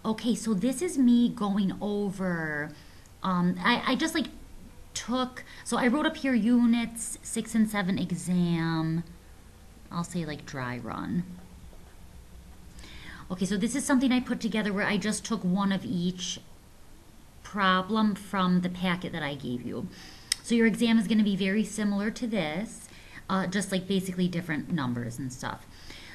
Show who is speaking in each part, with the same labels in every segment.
Speaker 1: Okay, so this is me going over. I just like took. So I wrote up here units 6 and 7 exam. I'll say like dry run. Okay, so this is something I put together where I just took one of each problem from the packet that I gave you. So your exam is going to be very similar to this, just like basically different numbers and stuff.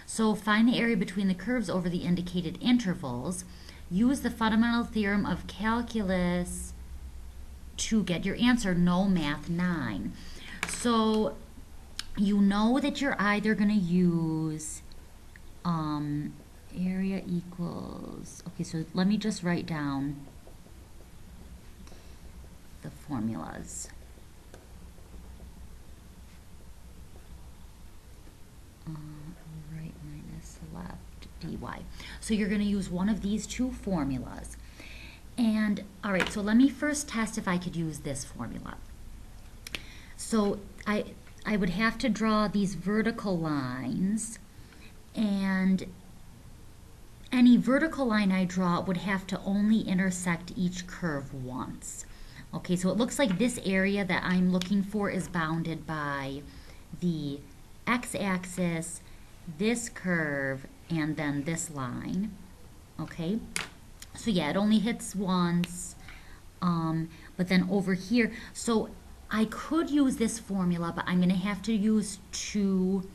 Speaker 1: So find the area between the curves over the indicated intervals. Use the fundamental theorem of calculus to get your answer. No math 9. So you know that you're either going to use area equals, okay, so let me just write down the formulas. Right minus left dy. So you're going to use one of these two formulas. And all right, so let me first test if I could use this formula. So I would have to draw these vertical lines, and any vertical line I draw would have to only intersect each curve once. Okay, so it looks like this area that I'm looking for is bounded by the x-axis, this curve, and then this line. Okay, so yeah, it only hits once, but then over here, so I could use this formula, but I'm going to have to use two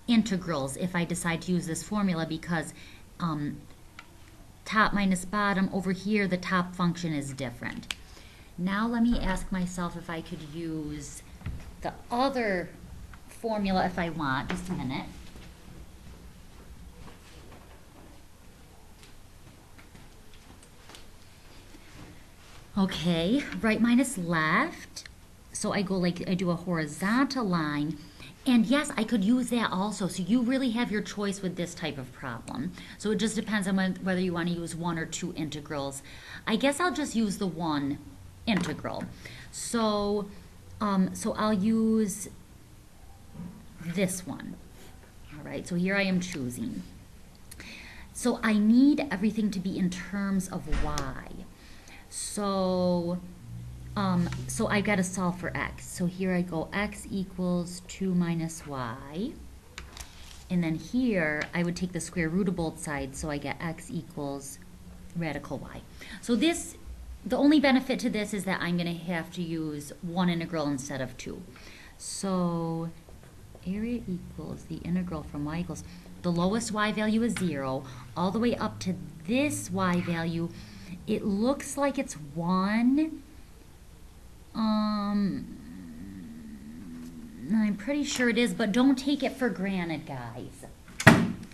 Speaker 1: integrals if I decide to use this formula, because top minus bottom, over here the top function is different. Now let me ask myself if I could use the other formula if I want. Just a minute. Okay, right minus left. So I go like, I do a horizontal line. And yes, I could use that also. So you really have your choice with this type of problem. So it just depends on whether you want to use one or two integrals. I guess I'll just use the one integral. So, so I'll use this one. All right, so here I am choosing. So I need everything to be in terms of y. So, so I've got to solve for x. So here I go, x equals 2 minus y. And then here, I would take the square root of both sides, so I get x equals radical y. So this, the only benefit to this is that I'm going to have to use one integral instead of two. So area equals the integral from y equals, the lowest y value is 0, all the way up to this y value. It looks like it's 1. I'm pretty sure it is, but don't take it for granted, guys.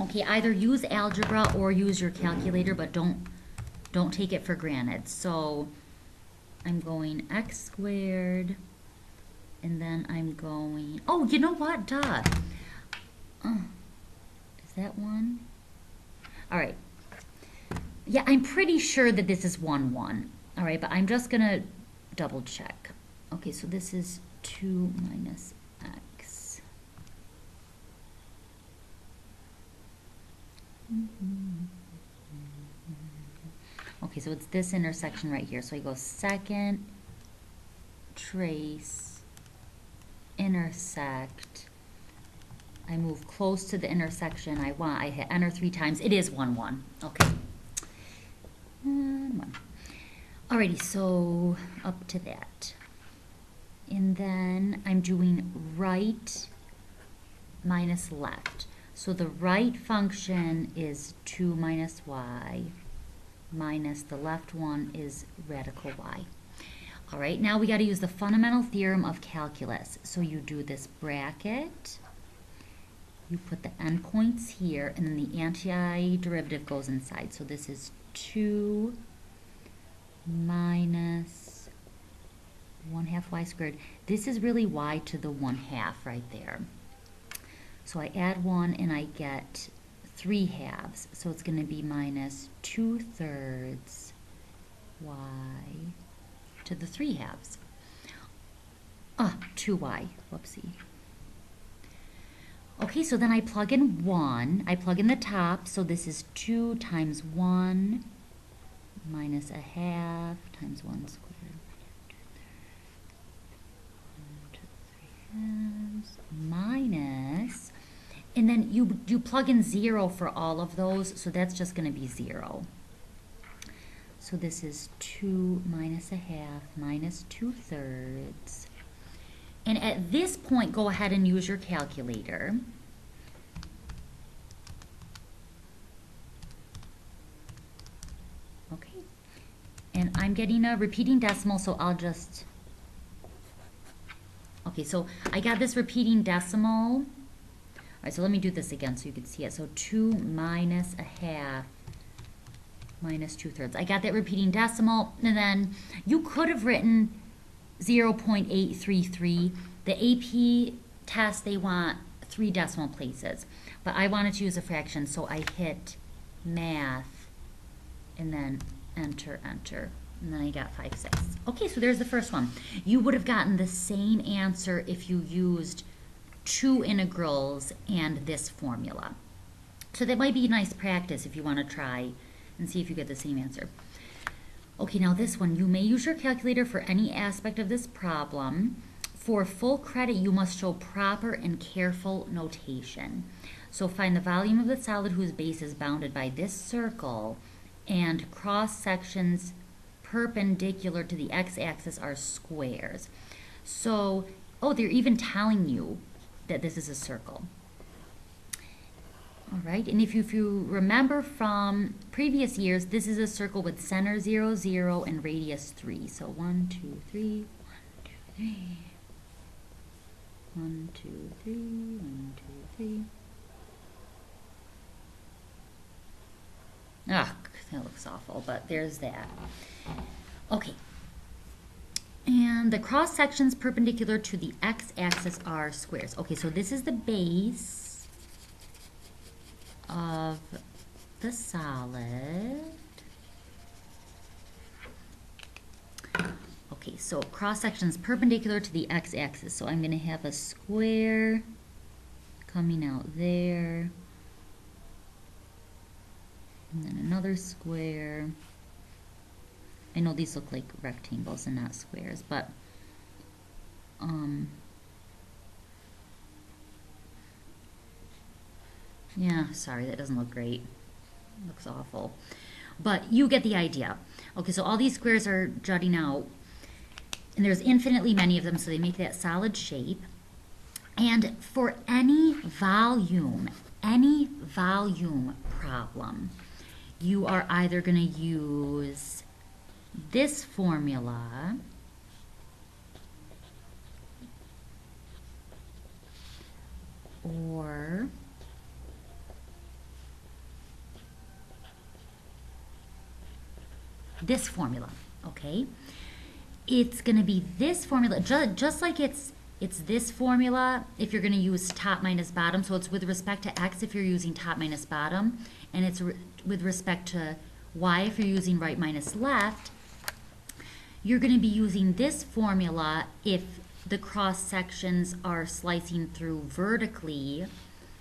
Speaker 1: Okay, either use algebra or use your calculator, but don't take it for granted. So I'm going x squared, and then I'm going, oh, you know what? Duh. Is that 1? All right. Yeah, I'm pretty sure that this is 1, 1. All right, but I'm just going to double check. Okay, so this is 2 minus x. Okay, so it's this intersection right here. So I go second, trace, intersect. I move close to the intersection I want. I hit enter 3 times. It is 1, 1. Okay. And 1. Alrighty, so up to that. And then I'm doing right minus left. So the right function is 2 minus y minus the left one is radical y. All right, now we got to use the fundamental theorem of calculus. So you do this bracket, you put the endpoints here, and then the antiderivative goes inside. So this is 2 minus 1/2 y squared. This is really y to the 1/2 right there. So I add 1 and I get 3/2. So it's going to be minus 2/3 y to the 3/2. 2y. Whoopsie. Okay, so then I plug in 1. I plug in the top. So this is 2 times 1 minus a half times 1 squared. 1, 2, 3 halves minus, and then you plug in 0 for all of those, so that's just going to be 0. So this is 2 minus a half minus 2/3. And at this point, go ahead and use your calculator. Okay. And I'm getting a repeating decimal, so I'll just... Okay, so I got this repeating decimal. All right, so let me do this again so you can see it. So 2 minus a half minus 2/3. I got that repeating decimal, and then you could have written 0.833. The AP test, they want 3 decimal places, but I wanted to use a fraction, so I hit math and then enter, enter, and then I got 5/6. Okay, so there's the first one. You would have gotten the same answer if you used 2 integrals and this formula. So that might be nice practice if you want to try and see if you get the same answer. Okay, now this one, you may use your calculator for any aspect of this problem. For full credit, you must show proper and careful notation. So find the volume of the solid whose base is bounded by this circle and cross sections perpendicular to the x-axis are squares. So, oh, they're even telling you that this is a circle. All right, and if you remember from previous years, this is a circle with center 0, 0, and radius 3. So 1, 2, 3, 1, 2, 3. 1, 2, 3, 1, 2, 3. Ah, that looks awful, but there's that. Okay. And the cross sections perpendicular to the x-axis are squares. Okay, so this is the base of the solid. Okay, so cross sections perpendicular to the x-axis. So I'm going to have a square coming out there, and then another square. I know these look like rectangles and not squares, but yeah, sorry, that doesn't look great. It looks awful. But you get the idea. Okay, so all these squares are jutting out, and there's infinitely many of them, so they make that solid shape. And for any volume problem, you are either going to use this formula or this formula, okay? It's going to be this formula, just like it's this formula if you're going to use top minus bottom. So it's with respect to x if you're using top minus bottom, and it's with respect to y if you're using right minus left. You're going to be using this formula if the cross sections are slicing through vertically,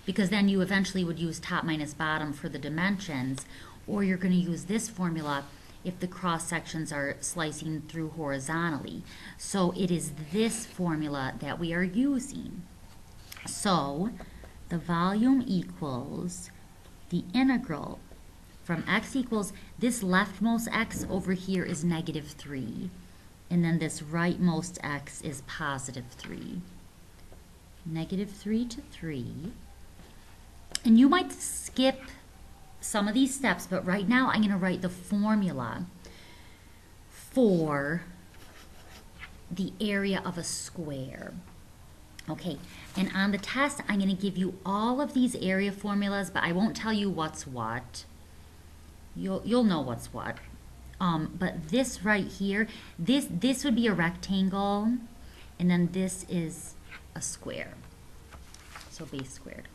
Speaker 1: because then you eventually would use top minus bottom for the dimensions, or you're going to use this formula if the cross sections are slicing through horizontally. So it is this formula that we are using. So the volume equals the integral from x equals, this leftmost x over here is -3, and then this rightmost x is +3. -3 to 3. And you might skip some of these steps, but right now I'm going to write the formula for the area of a square. Okay, and on the test I'm going to give you all of these area formulas, but I won't tell you what's what. You'll know what's what. But this right here, this would be a rectangle, and then this is a square. So base squared.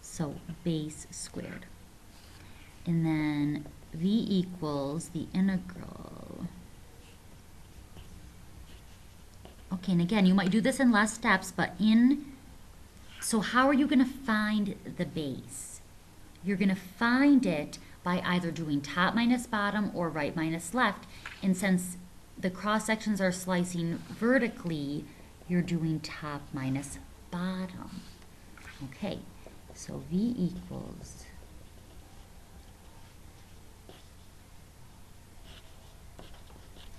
Speaker 1: So base squared. And then v equals the integral. Okay, and again, you might do this in less steps, but so how are you going to find the base? You're going to find it by either doing top minus bottom or right minus left. And since the cross sections are slicing vertically, you're doing top minus bottom. Okay, so V equals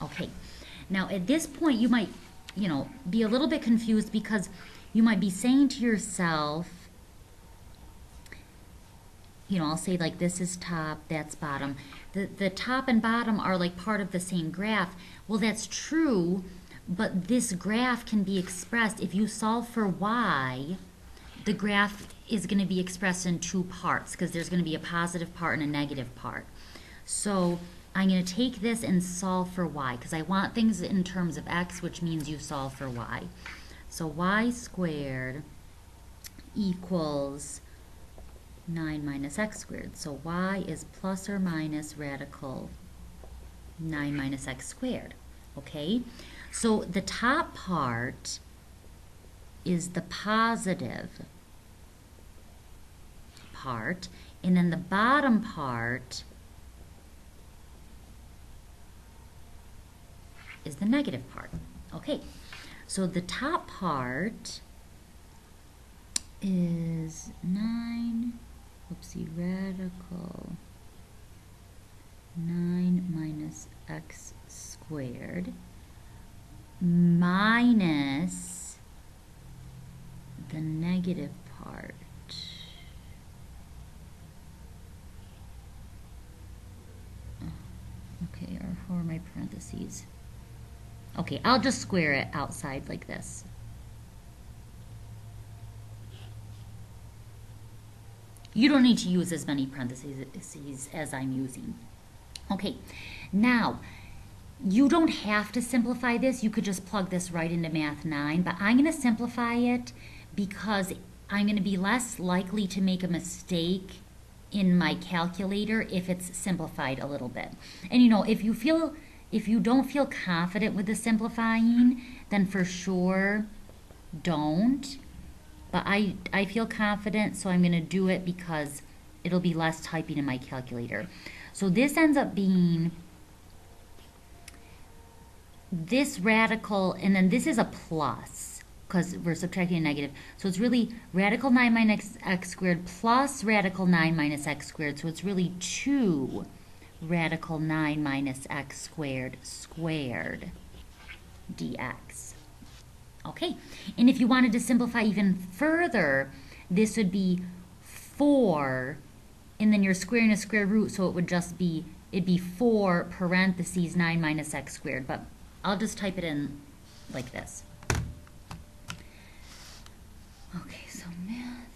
Speaker 1: okay. Now at this point you might, be a little bit confused because you might be saying to yourself, I'll say like this is top, that's bottom. The top and bottom are like part of the same graph. Well, that's true, but this graph can be expressed, if you solve for y, the graph is going to be expressed in two parts because there's going to be a positive part and a negative part. So I'm going to take this and solve for y because I want things in terms of x, which means you solve for y. So y squared equals 9 minus x squared. So y is plus or minus radical 9 minus x squared. Okay? So the top part is the positive part, and then the bottom part is the negative part. Okay, so the top part is 9, radical 9 minus x squared minus the negative part. Okay, or for my parentheses. Okay, I'll just square it outside like this. You don't need to use as many parentheses as I'm using. Okay, now, you don't have to simplify this. You could just plug this right into Math 9, but I'm going to simplify it because I'm going to be less likely to make a mistake in my calculator if it's simplified a little bit. And if you don't feel confident with the simplifying, then for sure don't. But I feel confident, so I'm going to do it because it'll be less typing in my calculator. So this ends up being this radical, and then this is a plus because we're subtracting a negative. So it's really radical 9 minus x squared plus radical 9 minus x squared. So it's really 2 radical 9 minus x squared dx. Okay, and if you wanted to simplify even further, this would be 4, and then you're squaring a square root, so it would just be, it'd be 4 parentheses 9 minus x squared, but I'll just type it in like this. Okay, so Math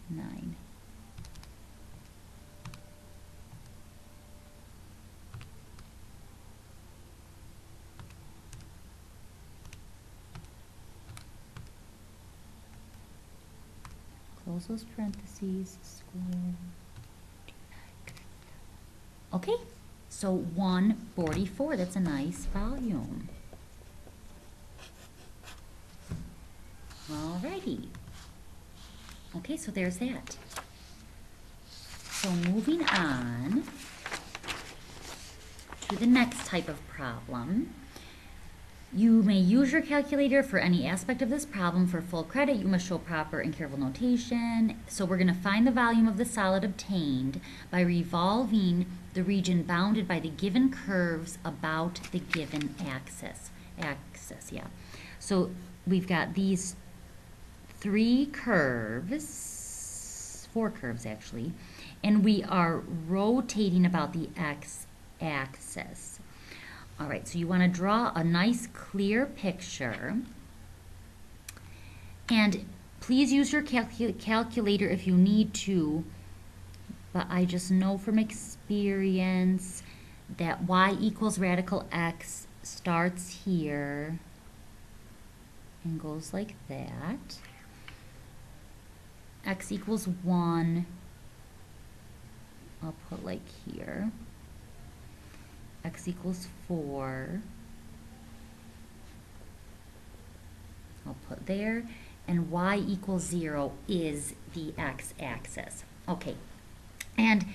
Speaker 1: 9. Close those parentheses, square. Okay, so 144, that's a nice volume. Alrighty. Okay, so there's that. So moving on to the next type of problem. You may use your calculator for any aspect of this problem. For full credit, you must show proper and careful notation. So we're going to find the volume of the solid obtained by revolving the region bounded by the given curves about the given axis. So we've got these 4 curves actually, and we are rotating about the x-axis. All right, so you want to draw a nice clear picture, and please use your calculator if you need to, but I just know from experience that y equals radical x starts here and goes like that. X equals 1, I'll put like here. X equals 4, I'll put there, and y equals 0 is the x-axis. Okay, and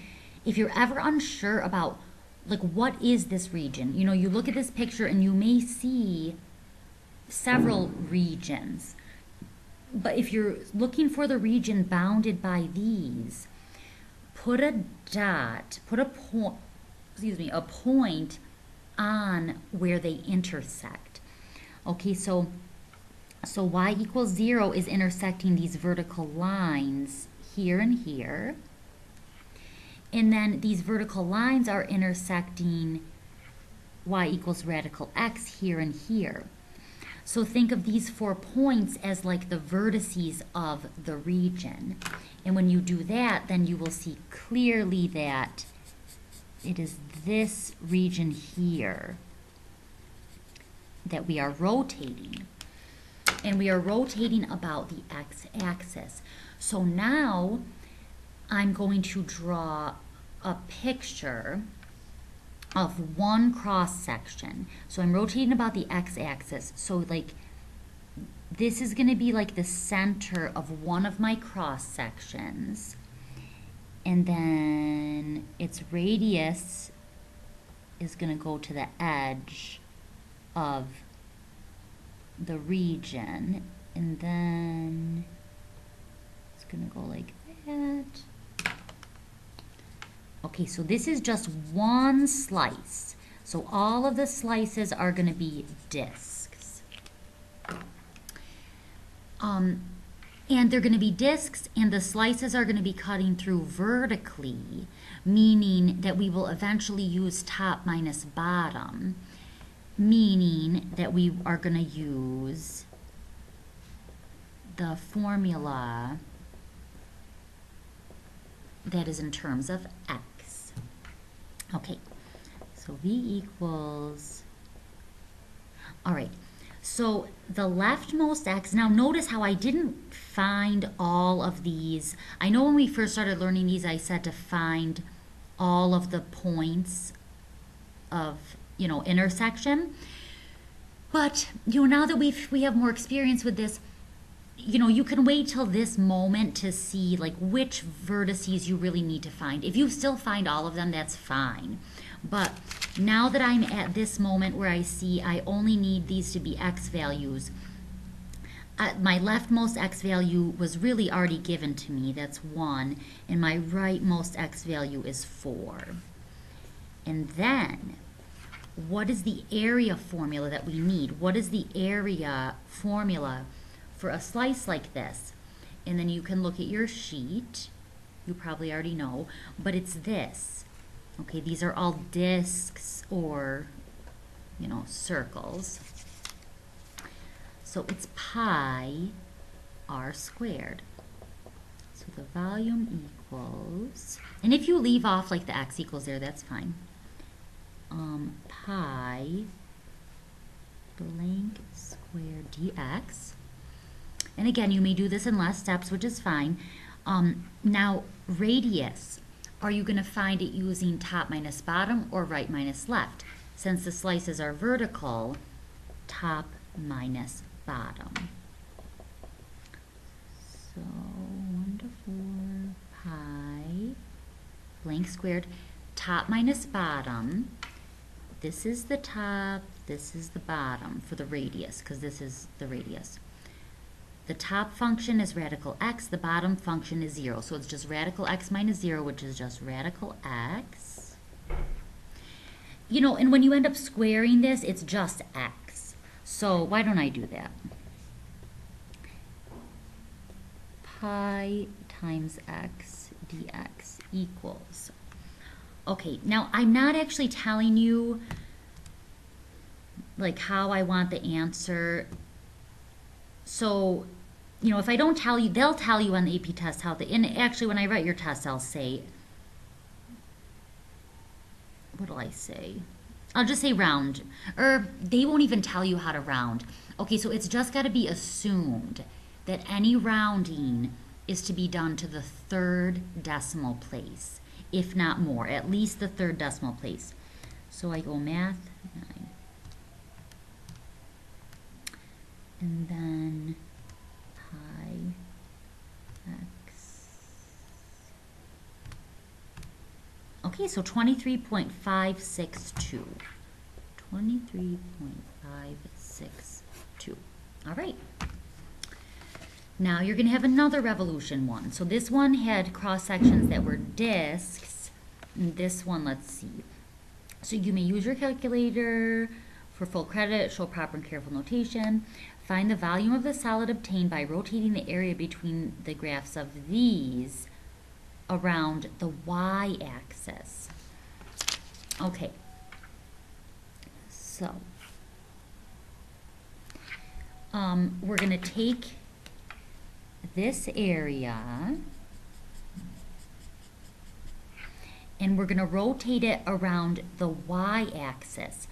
Speaker 1: if you're ever unsure about, like, what is this region? You know, you look at this picture and you may see several regions. But if you're looking for the region bounded by these, put a dot, put a point, a point on where they intersect. Okay, so y equals 0 is intersecting these vertical lines here and here. And then these vertical lines are intersecting y equals radical x here and here. So think of these 4 points as like the vertices of the region. And when you do that, then you will see clearly that it is this region here that we are rotating. And we are rotating about the x-axis. So now I'm going to draw a picture of one cross section. So I'm rotating about the x-axis. So like this is going to be like the center of one of my cross sections. And then its radius is going to go to the edge of the region. And then it's going to go like that. Okay, so this is just one slice. So all of the slices are going to be discs. And they're going to be discs, and the slices are going to be cutting through vertically, meaning that we will eventually use top minus bottom, meaning that we are going to use the formula that is in terms of x. Okay, so V equals, all right, so the leftmost x, now notice how I didn't find all of these. I know when we first started learning these, I said to find all of the points of, you know, intersection. But, you know, now that we have more experience with this, you know, you can wait till this moment to see like which vertices you really need to find. If you still find all of them, that's fine. But now that I'm at this moment where I see I only need these to be x values, my leftmost x value was really already given to me, that's 1, and my rightmost x value is 4. And then, what is the area formula that we need? What is the area formula for a slice like this? And then you can look at your sheet. You probably already know, but it's this. Okay, these are all discs or, you know, circles. So it's pi r squared. So the volume equals, and if you leave off like the x equals there, that's fine. Pi blank squared dx. And again, you may do this in less steps, which is fine. Now, radius, are you going to find it using top minus bottom or right minus left? Since the slices are vertical, top minus bottom. So 1 to 4 pi blank squared, top minus bottom. This is the top, this is the bottom for the radius, because this is the radius. The top function is radical x, the bottom function is 0. So it's just radical x minus 0, which is just radical x. You know, and when you end up squaring this, it's just x. So why don't I do that? Pi times x dx equals. Okay, now I'm not actually telling you like how I want the answer. So, you know, if I don't tell you, they'll tell you on the AP test how the, and actually when I write your test, I'll say, what'll I say? I'll just say round, or they won't even tell you how to round. Okay, so it's just got to be assumed that any rounding is to be done to the 3rd decimal place, if not more, at least the 3rd decimal place. So I go math 9. And then pi x Okay, so 23.562. 23.562. All right. Now you're going to have another revolution one. So this one had cross sections that were discs. And this one, let's see. So you may use your calculator for full credit, show proper and careful notation. Find the volume of the solid obtained by rotating the area between the graphs of these around the y-axis. Okay. So, we're going to take this area and we're going to rotate it around the y-axis.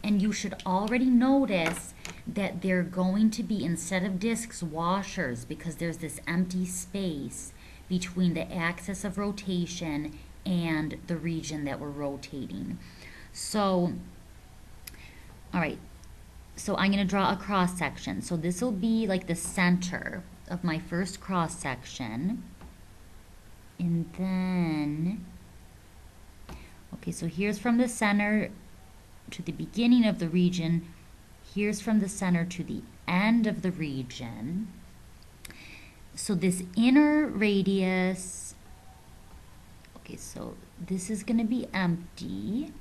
Speaker 1: And you should already notice that they're going to be, instead of discs, washers, because there's this empty space between the axis of rotation and the region that we're rotating. So, all right, so I'm going to draw a cross section. So this will be like the center of my first cross section. And then, okay, so here's from the center to the beginning of the region. Here's from the center to the end of the region. So this inner radius, okay, so this is going to be empty.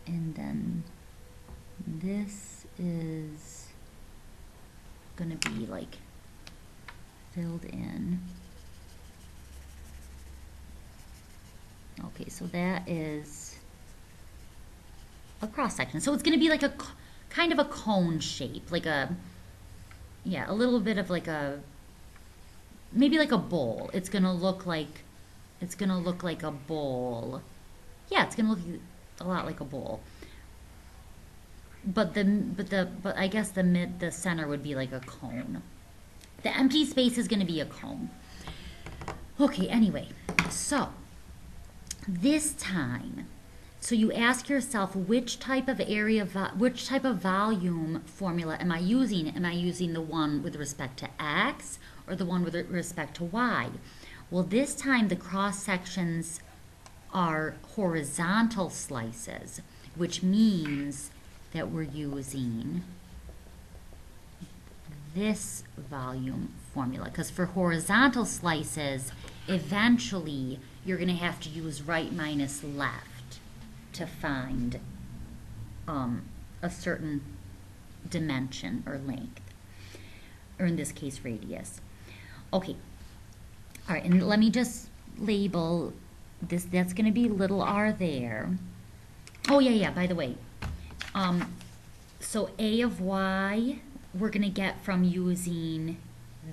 Speaker 1: And then this is going to be like filled in. Okay, so that is a cross section. So it's going to be like a kind of a cone shape, like a, yeah, a little bit of like a, maybe like a bowl. It's going to look like a bowl. Yeah, it's going to look a lot like a bowl. But I guess the center would be like a cone. The empty space is going to be a cone. Okay, anyway, so this time, so you ask yourself, which type of volume formula am I using? Am I using the one with respect to x or the one with respect to y? Well, this time the cross sections are horizontal slices, which means that we're using this volume formula. Because for horizontal slices, eventually you're going to have to use right minus left to find a certain dimension or length, or in this case radius. Okay, all right, and let me just label this. That's going to be little r there. Oh yeah, by the way, so a of y we're going to get from using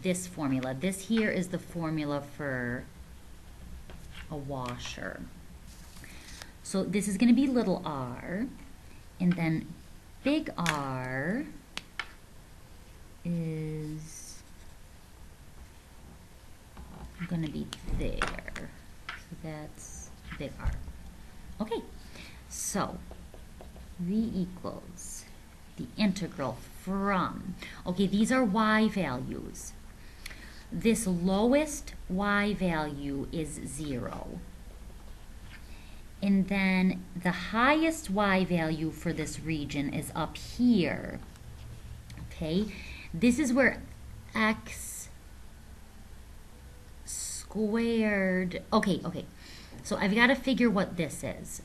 Speaker 1: this formula. This here is the formula for a washer. So this is going to be little r, and then big R is going to be there. So that's big R. Okay, so V equals the integral from, okay, these are y values. This lowest y value is 0. And then the highest y value for this region is up here. Okay, this is where x squared, okay, so I've got to figure what this is.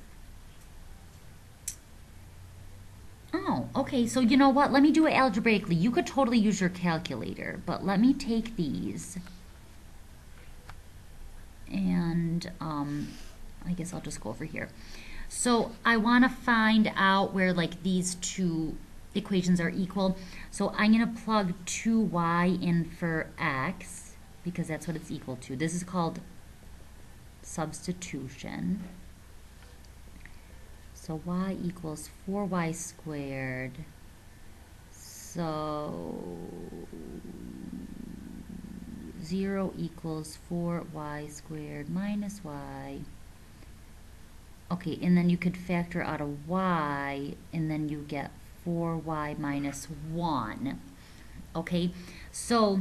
Speaker 1: Oh, okay, so you know what? Let me do it algebraically. You could totally use your calculator, but let me take these and I guess I'll just go over here. So I want to find out where like these two equations are equal. So I'm going to plug 2y in for x because that's what it's equal to. This is called substitution. So y equals 4y squared. So 0 equals 4y squared minus y. Okay, and then you could factor out a y, and then you get 4y minus 1. Okay, so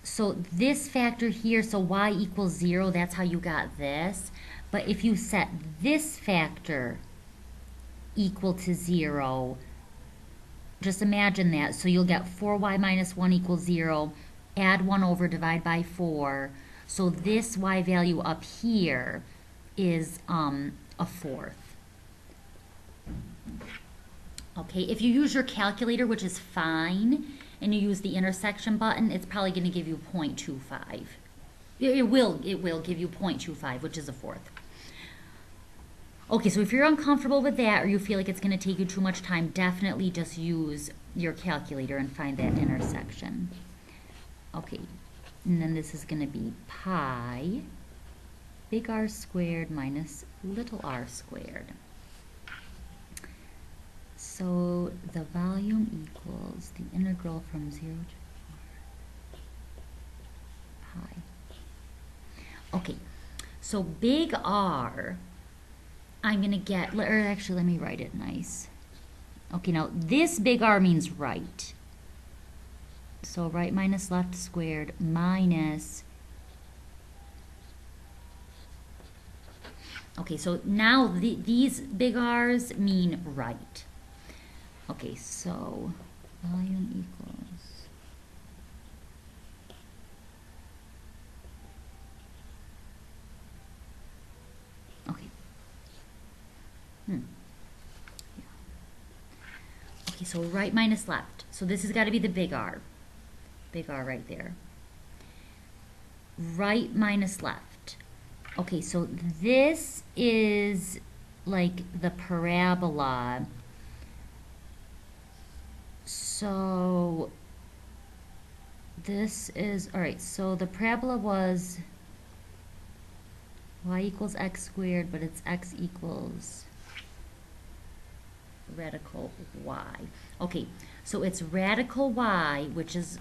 Speaker 1: so this factor here, so y equals 0, that's how you got this. But if you set this factor equal to 0, just imagine that. So you'll get 4y minus 1 equals 0, add 1 over, divide by 4. So this y value up here is a fourth. Okay, if you use your calculator, which is fine, and you use the intersection button, it's probably going to give you 0.25. It will give you 0.25, which is a fourth. Okay, so if you're uncomfortable with that or you feel like it's going to take you too much time, definitely just use your calculator and find that intersection. Okay, and then this is going to be pi big R squared minus little r squared. So the volume equals the integral from 0 to 4 pi. Okay, so big R, I'm going to get, or actually let me write it nice. Okay, now this big R means right. So right minus left squared minus, okay, so now these big R's mean right. Okay, so volume equals, okay. Yeah. Okay, so right minus left. So this has got to be the big R. Big R right there. Right minus left. Okay, so this is like the parabola. So this is, all right, so the parabola was y equals x squared, but it's x equals radical y. Okay, so it's radical y, which is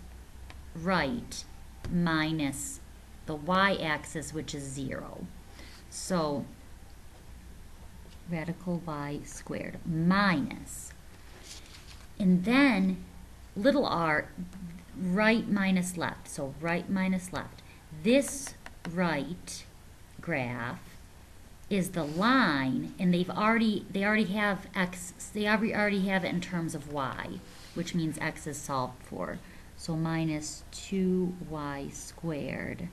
Speaker 1: right, minus the y-axis, which is 0. So radical y squared minus, and then little r, right minus left. So right minus left. This right graph is the line, and they already have x. They already have it in terms of y, which means x is solved for. So minus 2y squared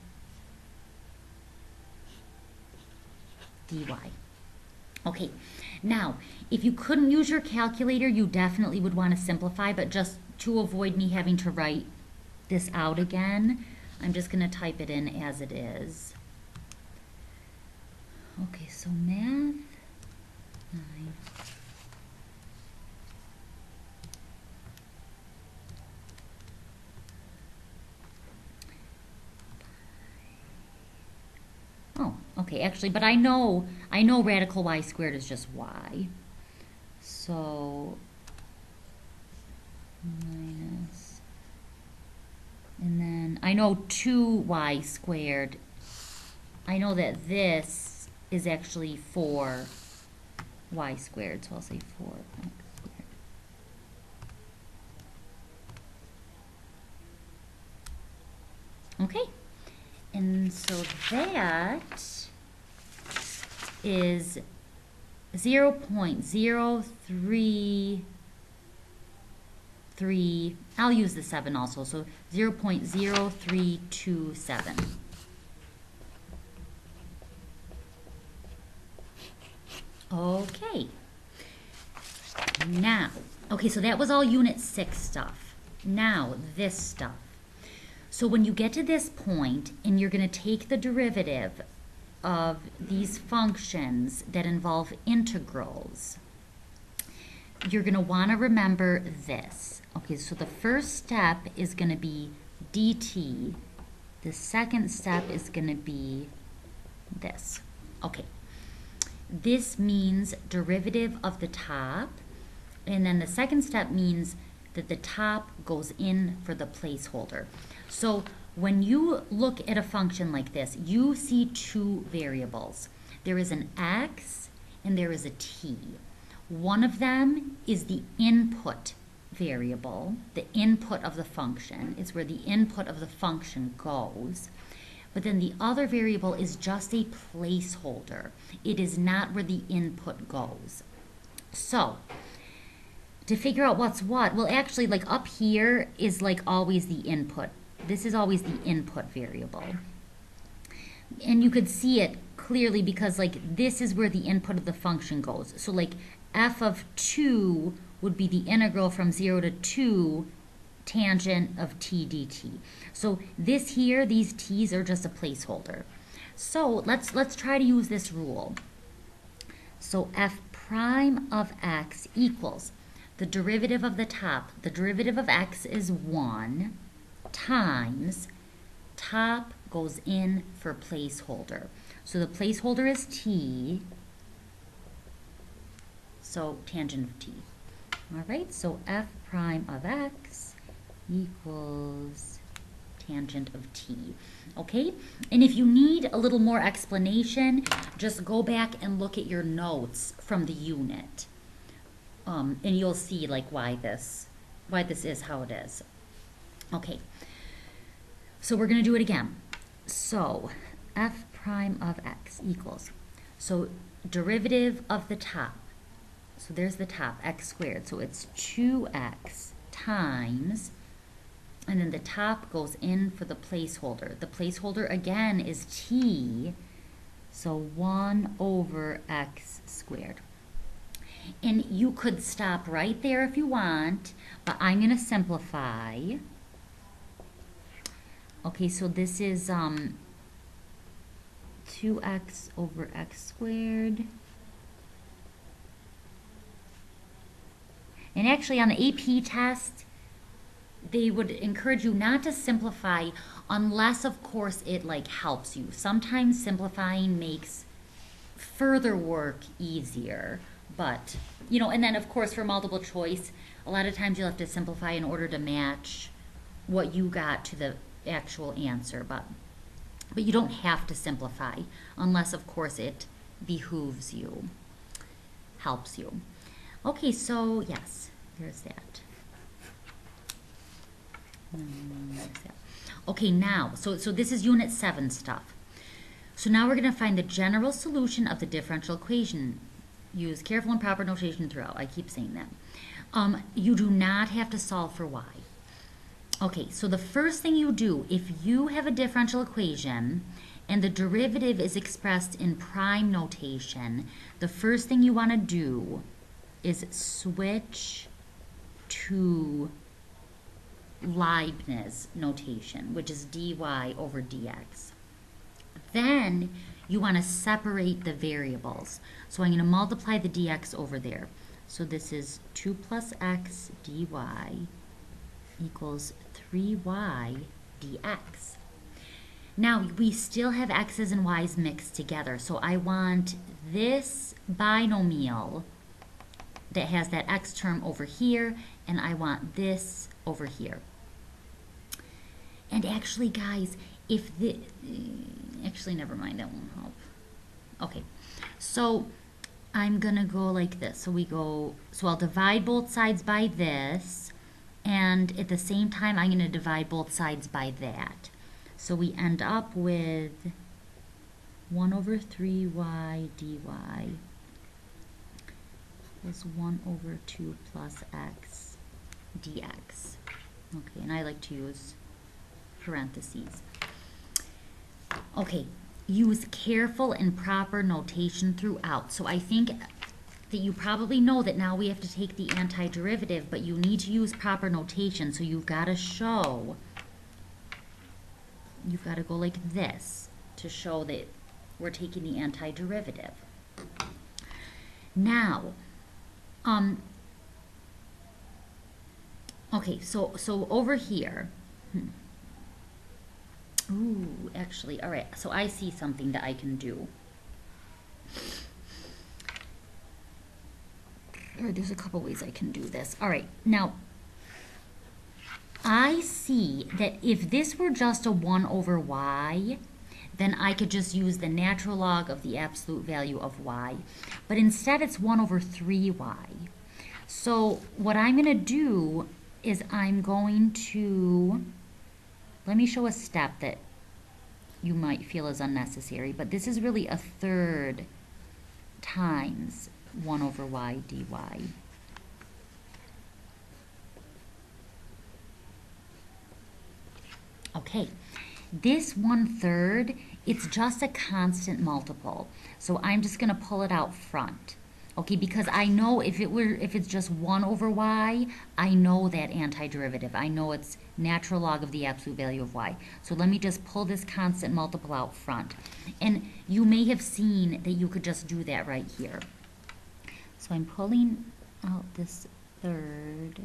Speaker 1: dy. Okay, now if you couldn't use your calculator, you definitely would want to simplify, but just to avoid me having to write this out again, I'm just going to type it in as it is. Okay, so math 9. Oh, okay, actually, but I know radical y squared is just y. So minus, and then I know 2y squared. I know that this is actually 4y squared, so I'll say 4x squared. Okay, and so that is 0.033, I'll use the 7 also, so 0.0327. Okay. Now, okay, so that was all Unit 6 stuff. Now, this stuff. So when you get to this point, and you're going to take the derivative of these functions that involve integrals, you're going to want to remember this. Okay, so the first step is going to be dt. The second step is going to be this. Okay. This means derivative of the top, and then the second step means that the top goes in for the placeholder. So when you look at a function like this, you see two variables. There is an x and there is a t. One of them is the input variable, the input of the function, is where the input of the function goes. But then the other variable is just a placeholder. It is not where the input goes. So, to figure out what's what, well actually like up here is like always the input. This is always the input variable. And you could see it clearly because like this is where the input of the function goes. So like f of 2 would be the integral from 0 to 2 tangent of t dt. So this here, these t's are just a placeholder. So let's try to use this rule. So f prime of x equals the derivative of the top. The derivative of x is 1 times top goes in for placeholder. So the placeholder is t, so tangent of t. All right, so f prime of x equals tangent of t. Okay, and if you need a little more explanation, just go back and look at your notes from the unit, and you'll see like why this is how it is. Okay, so we're going to do it again. So f prime of x equals, so derivative of the top, so there's the top, x squared, so it's 2x times, and then the top goes in for the placeholder. The placeholder again is t, so 1 over x squared. And you could stop right there if you want, but I'm going to simplify. Okay, so this is 2x over x squared. And actually on the AP test, they would encourage you not to simplify unless, of course, it like helps you. Sometimes simplifying makes further work easier, but, you know, and then of course for multiple choice, a lot of times you'll have to simplify in order to match what you got to the actual answer, but you don't have to simplify unless, of course, it behooves you, helps you. Okay, so yes, there's that. Okay, now, so this is Unit 7 stuff. So now we're going to find the general solution of the differential equation. Use careful and proper notation throughout. I keep saying that. You do not have to solve for y. Okay, so the first thing you do, if you have a differential equation and the derivative is expressed in prime notation, the first thing you want to do is switch to Leibniz notation, which is dy over dx. Then you want to separate the variables. So I'm going to multiply the dx over there. So this is 2 plus x dy equals 3y dx. Now we still have x's and y's mixed together. So I want this binomial that has that x term over here, and I want this over here. And actually, guys, if the... Actually, never mind, that won't help. Okay, so I'm going to go like this. So I'll divide both sides by this, and at the same time, I'm going to divide both sides by that. So we end up with 1 over 3y dy is 1 over 2 plus x dx. Okay, and I like to use parentheses. Okay, use careful and proper notation throughout. So I think that you probably know that now we have to take the antiderivative, but you need to use proper notation. So you've got to show, you've got to go like this to show that we're taking the antiderivative. Now, okay, so over here, ooh, actually, all right, so I see something that I can do. There's a couple ways I can do this. All right, now, I see that if this were just a 1 over y, then I could just use the natural log of the absolute value of y. But instead it's 1 over 3y. So what I'm going to do is I'm going to, let me show a step that you might feel is unnecessary, but this is really a third times 1 over y dy. Okay, this 1/3, it's just a constant multiple. So I'm just going to pull it out front. Okay, because I know if it's just 1 over y, I know that antiderivative. I know it's natural log of the absolute value of y. So let me just pull this constant multiple out front. And you may have seen that you could just do that right here. So I'm pulling out this third.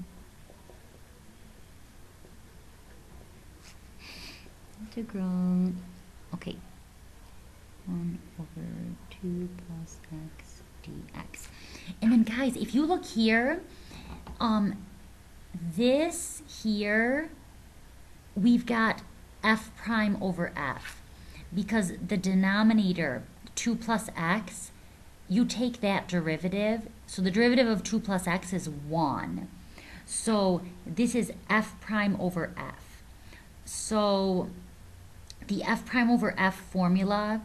Speaker 1: Integral, okay, 1 over 2 plus x dx. And then guys, if you look here, this here, we've got f prime over f, because the denominator, 2 plus x, you take that derivative, so the derivative of 2 plus x is 1. So this is f prime over f. So the f prime over f formula,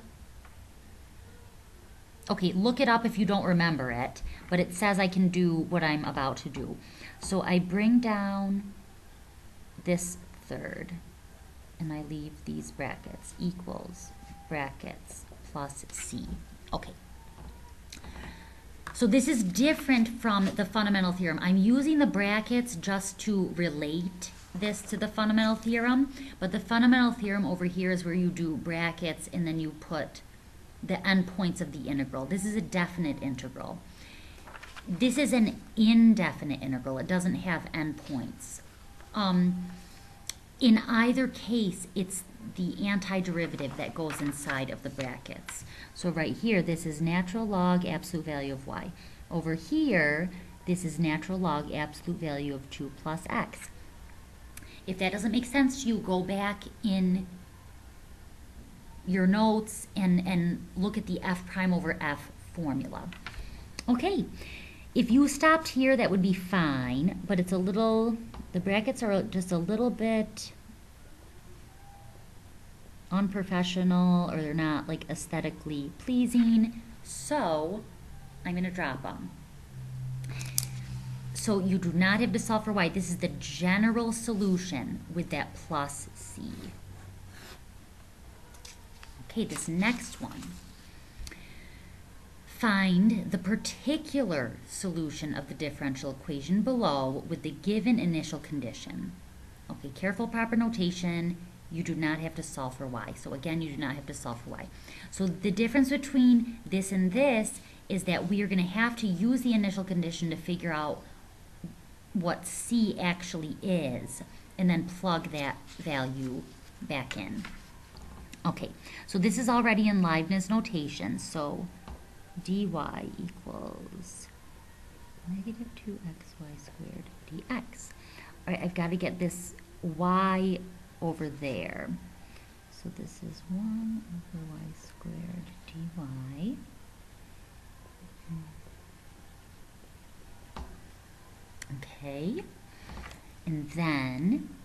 Speaker 1: okay, look it up if you don't remember it, but it says I can do what I'm about to do. So I bring down this third, and I leave these brackets, equals brackets plus c. Okay. So this is different from the fundamental theorem. I'm using the brackets just to relate this to the fundamental theorem, but the fundamental theorem over here is where you do brackets and then you put the endpoints of the integral. This is a definite integral. This is an indefinite integral. It doesn't have endpoints. In either case, it's the antiderivative that goes inside of the brackets. So right here, this is natural log absolute value of y. Over here, this is natural log absolute value of 2 plus x. If that doesn't make sense to you, go back in your notes and look at the f prime over f formula. Okay, if you stopped here, that would be fine, but it's a little, the brackets are just a little bit unprofessional, or they're not like aesthetically pleasing, so I'm going to drop them. So you do not have to solve for y. This is the general solution with that plus c. Okay, this next one. Find the particular solution of the differential equation below with the given initial condition. Okay, careful proper notation. You do not have to solve for y. So again, you do not have to solve for y. So the difference between this and this is that we are going to have to use the initial condition to figure out what c actually is, and then plug that value back in. Okay, so this is already in Leibniz notation, so dy equals negative 2xy squared dx. All right, I've got to get this y over there. So this is 1 over y squared dy. Okay, and then,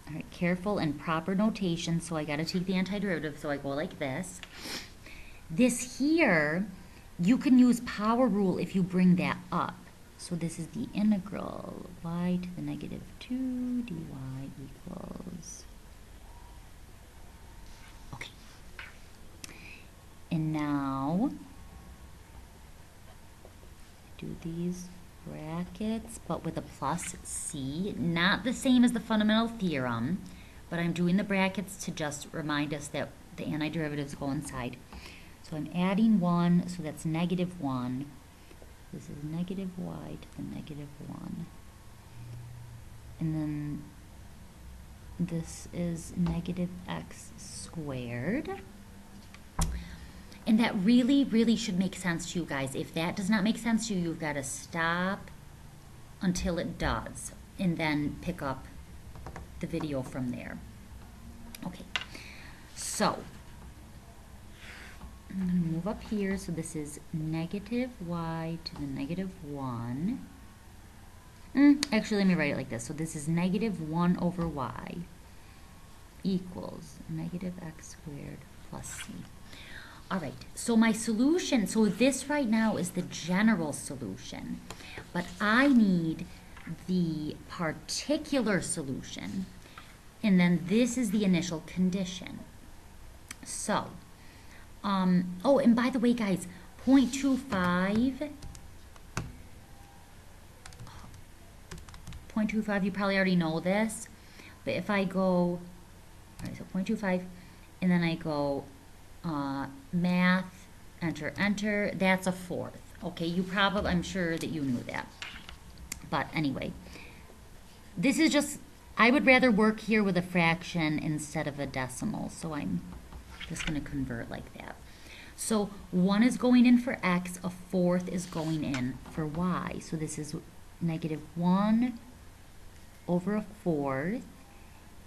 Speaker 1: all right, careful and proper notation, so I got to take the antiderivative, so I go like this. This here, you can use power rule if you bring that up. So this is the integral y to the negative 2 dy equals, okay. And now, do these brackets, but with a plus c, not the same as the fundamental theorem, but I'm doing the brackets to just remind us that the antiderivatives go inside. So I'm adding 1, so that's negative 1. This is negative y to the negative 1. And then this is negative x squared. And that really, really should make sense to you guys. If that does not make sense to you, you've got to stop until it does, and then pick up the video from there. Okay, so I'm going to move up here. So this is negative y to the negative 1. Actually, let me write it like this. So this is negative 1 over y equals negative x squared plus c. All right, so my solution, so this right now is the general solution, but I need the particular solution, and then this is the initial condition. So, oh, and by the way, guys, 0.25, you probably already know this, but if I go, all right, so 0.25, and then I go math, enter, that's a fourth. Okay, you probably, I'm sure that you knew that. But anyway, this is just, I would rather work here with a fraction instead of a decimal, so I'm just going to convert like that. So 1 is going in for x, a fourth is going in for y. So this is negative 1 over a fourth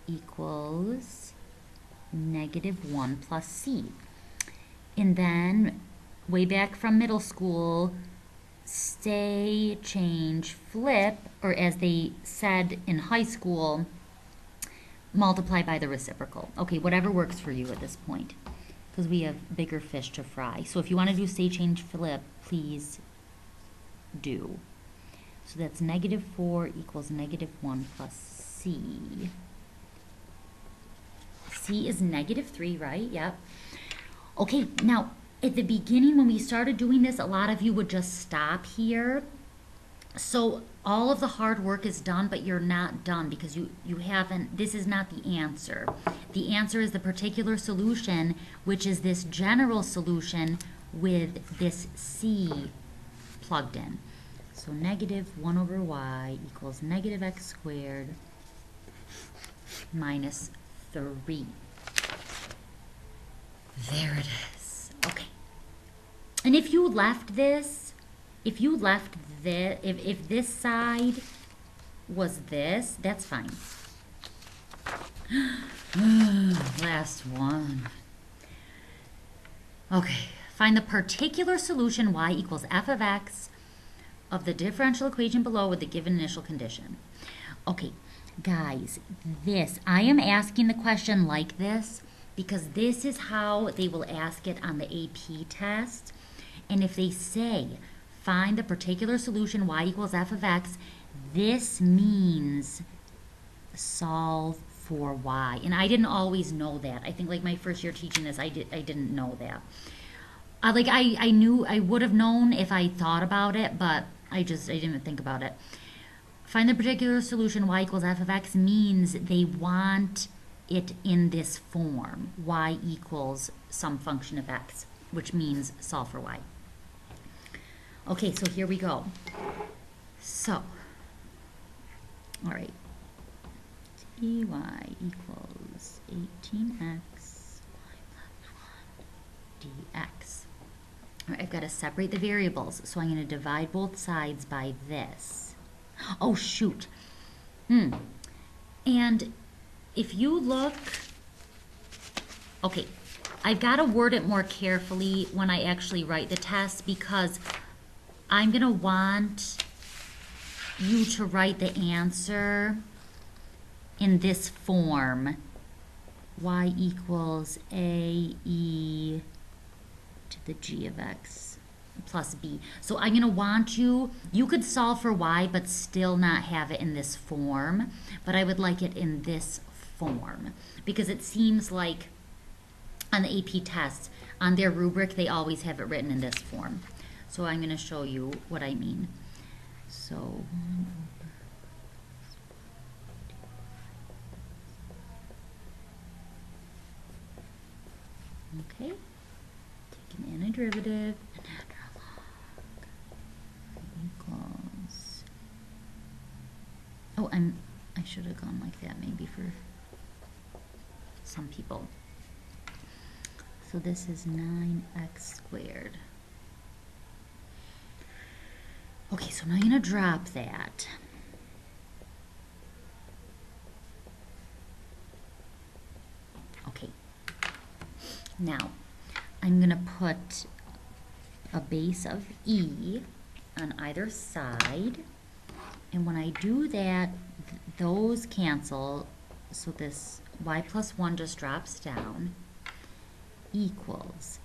Speaker 1: equals negative 1 plus c. And then, way back from middle school, stay, change, flip, or as they said in high school, multiply by the reciprocal. Okay, whatever works for you at this point, because we have bigger fish to fry. So if you want to do stay, change, flip, please do. So that's negative 4 equals negative 1 plus c. C is negative 3, right? Yep. Okay, now, at the beginning when we started doing this, a lot of you would just stop here. So all of the hard work is done, but you're not done because you haven't, this is not the answer. The answer is the particular solution, which is this general solution with this c plugged in. So negative 1 over y equals negative x squared minus 3. There it is. Okay. And if you left this, if this side was this, that's fine. Last one. Okay. Find the particular solution y equals f of x of the differential equation below with the given initial condition. Okay, guys, I am asking the question like this because this is how they will ask it on the AP test. And if they say, find the particular solution y equals f of x, this means solve for y. And I didn't always know that. I think like my first year teaching this, I didn't know that. I knew, I would have known if I thought about it, but I didn't think about it. Find the particular solution y equals f of x means they want it in this form, y equals some function of x, which means solve for y. Okay, so here we go. So, all right, dy equals 18x y plus 1 dx. All right, I've got to separate the variables, so I'm going to divide both sides by this. Oh, shoot. And if you look, okay, I've got to word it more carefully when I actually write the test because I'm going to want you to write the answer in this form. Y equals AE to the g of x plus b. So I'm going to want you could solve for y but still not have it in this form, but I would like it in this form because it seems like on the AP test, on their rubric, they always have it written in this form. So I'm going to show you what I mean. So okay, take an antiderivative, and after log equals. Oh, I should have gone like that maybe for some people. So this is 9x squared. Okay, so now I'm going to drop that. Okay. Now, I'm going to put a base of e on either side, And when I do that, those cancel, so this y plus 1 just drops down, equals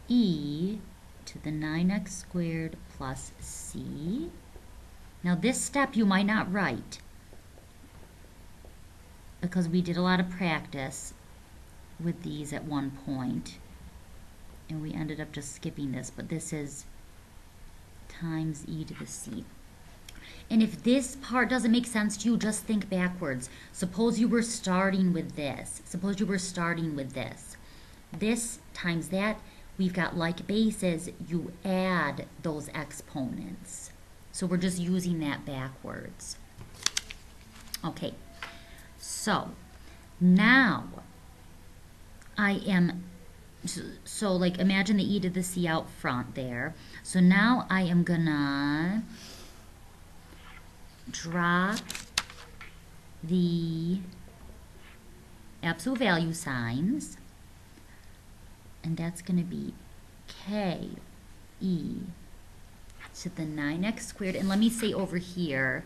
Speaker 1: e to the 9x squared plus c. Now this step you might not write because we did a lot of practice with these at one point and we ended up just skipping this, but this is times e to the c. And if this part doesn't make sense to you, just think backwards. Suppose you were starting with this. Suppose you were starting with this. This times that, we've got like bases, you add those exponents. So we're just using that backwards. Okay, so now I am, so like imagine the e to the c out front there. So now I am gonna drop the absolute value signs, and that's going to be k e to the 9x squared. And let me say over here,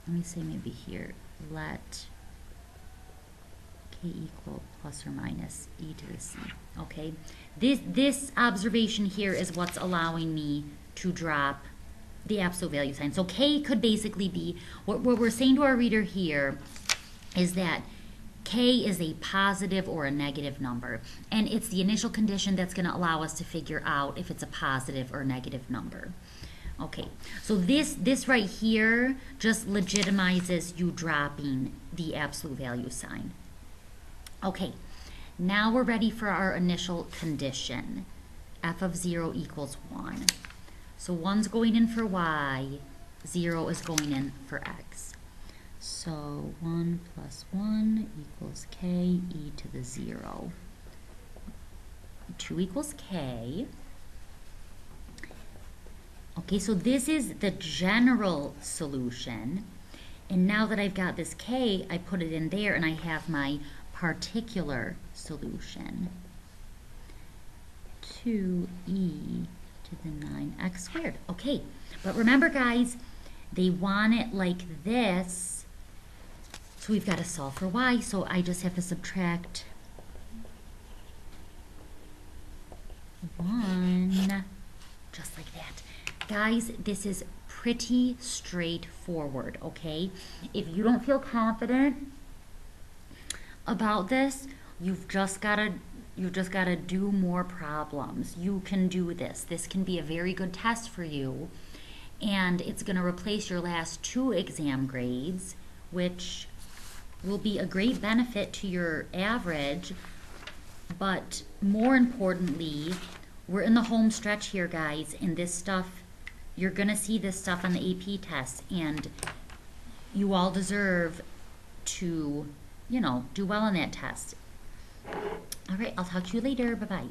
Speaker 1: let me say maybe here, let k equal plus or minus e to the c. Okay, this observation here is what's allowing me to drop the absolute value sign. So k could basically be, what we're saying to our reader here is that k is a positive or a negative number, and it's the initial condition that's going to allow us to figure out if it's a positive or negative number. Okay, so this right here just legitimizes you dropping the absolute value sign. Okay, now we're ready for our initial condition. F of 0 equals 1. So 1's going in for y, 0 is going in for x. So 1 plus 1 equals k e to the 0. 2 equals k. Okay, so this is the general solution. And now that I've got this k, I put it in there and I have my particular solution. 2e to the 9x squared. Okay, but remember guys, they want it like this, so we've got to solve for y, so I just have to subtract 1, just like that. Guys, this is pretty straightforward, okay? If you don't feel confident about this, you've just got to do more problems. You can do this. This can be a very good test for you, and it's going to replace your last 2 exam grades, which will be a great benefit to your average. But more importantly, we're in the home stretch here, guys, and this stuff, you're going to see this stuff on the AP test, and you all deserve to, you know, do well on that test. All right, I'll talk to you later. Bye-bye.